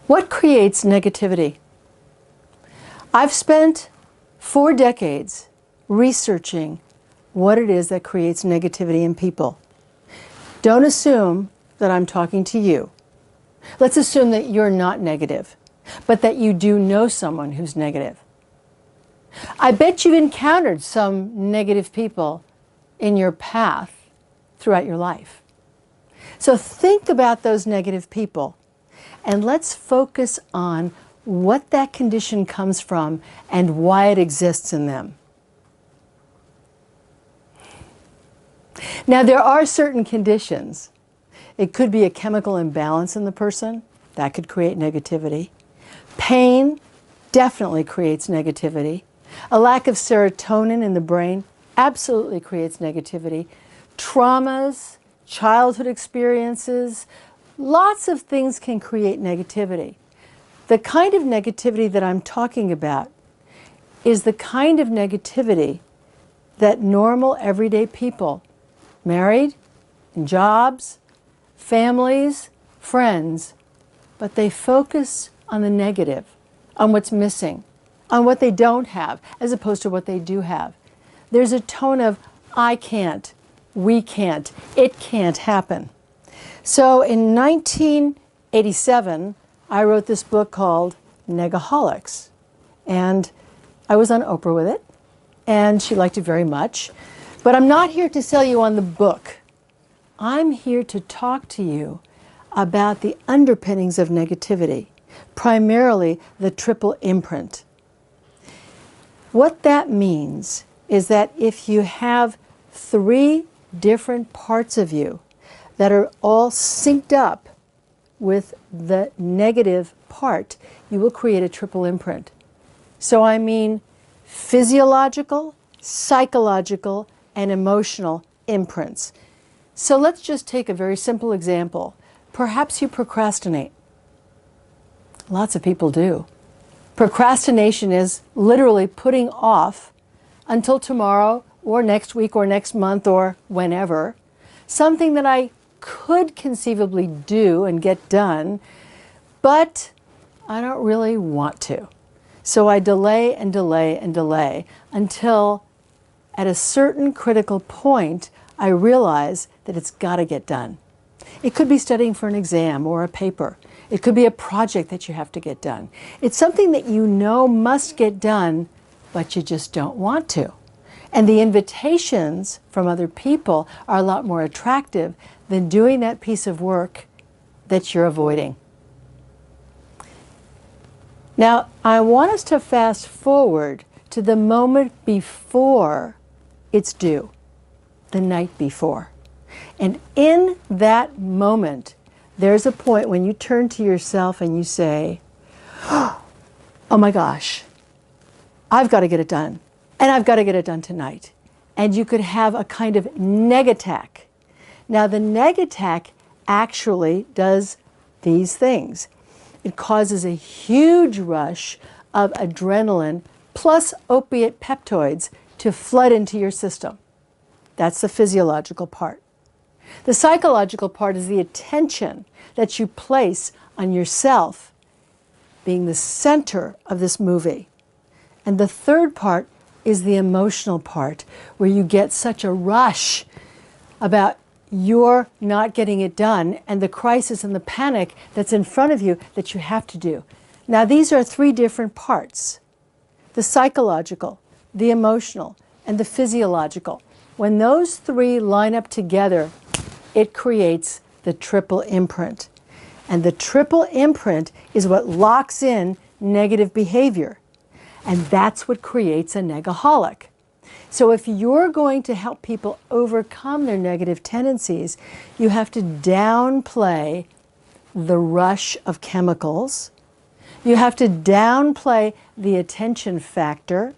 What creates negativity? I've spent 4 decades researching what it is that creates negativity in people. Don't assume that I'm talking to you. Let's assume that you're not negative, but that you do know someone who's negative. I bet you've encountered some negative people in your path throughout your life. So think about those negative people, and let's focus on what that condition comes from and why it exists in them. Now, there are certain conditions. It could be a chemical imbalance in the person. That could create negativity. Pain definitely creates negativity. A lack of serotonin in the brain absolutely creates negativity. Traumas, childhood experiences, lots of things can create negativity. The kind of negativity that I'm talking about is the kind of negativity that normal, everyday people, married, in jobs, families, friends, but they focus on the negative, on what's missing, on what they don't have, as opposed to what they do have. There's a tone of, I can't, we can't, it can't happen. So in 1987, I wrote this book called Negaholics, and I was on Oprah with it, and she liked it very much. But I'm not here to sell you on the book. I'm here to talk to you about the underpinnings of negativity, primarily the triple imprint. What that means is that if you have 3 different parts of you that are all synced up with the negative part, you will create a triple imprint. So I mean physiological, psychological, and emotional imprints. So let's just take a very simple example. Perhaps you procrastinate. Lots of people do. Procrastination is literally putting off until tomorrow or next week or next month or whenever something that I could conceivably do and get done, but I don't really want to. So I delay and delay and delay until at a certain critical point I realize that it's got to get done. It could be studying for an exam or a paper. It could be a project that you have to get done. It's something that you know must get done, but you just don't want to. And the invitations from other people are a lot more attractive than doing that piece of work that you're avoiding. Now, I want us to fast forward to the moment before it's due, the night before. And in that moment, there's a point when you turn to yourself and you say, oh my gosh, I've got to get it done. And I've got to get it done tonight. And you could have a kind of neg-attack. Now, the neg-attack actually does these things. It causes a huge rush of adrenaline plus opiate peptides to flood into your system. That's the physiological part. The psychological part is the attention that you place on yourself being the center of this movie. And the third part is the emotional part, where you get such a rush about you're not getting it done and the crisis and the panic that's in front of you that you have to do. Now, these are 3 different parts: the psychological, the emotional, and the physiological. When those 3 line up together, it creates the triple imprint. And the triple imprint is what locks in negative behavior. And that's what creates a negaholic. So if you're going to help people overcome their negative tendencies, you have to downplay the rush of chemicals. You have to downplay the attention factor.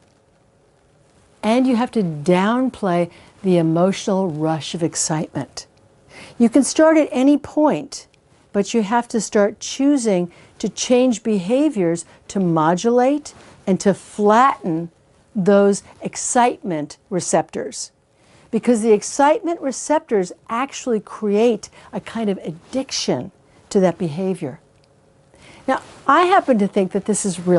And you have to downplay the emotional rush of excitement. You can start at any point, but you have to start choosing to change behaviors to modulate and to flatten those excitement receptors. Because the excitement receptors actually create a kind of addiction to that behavior. Now, I happen to think that this is really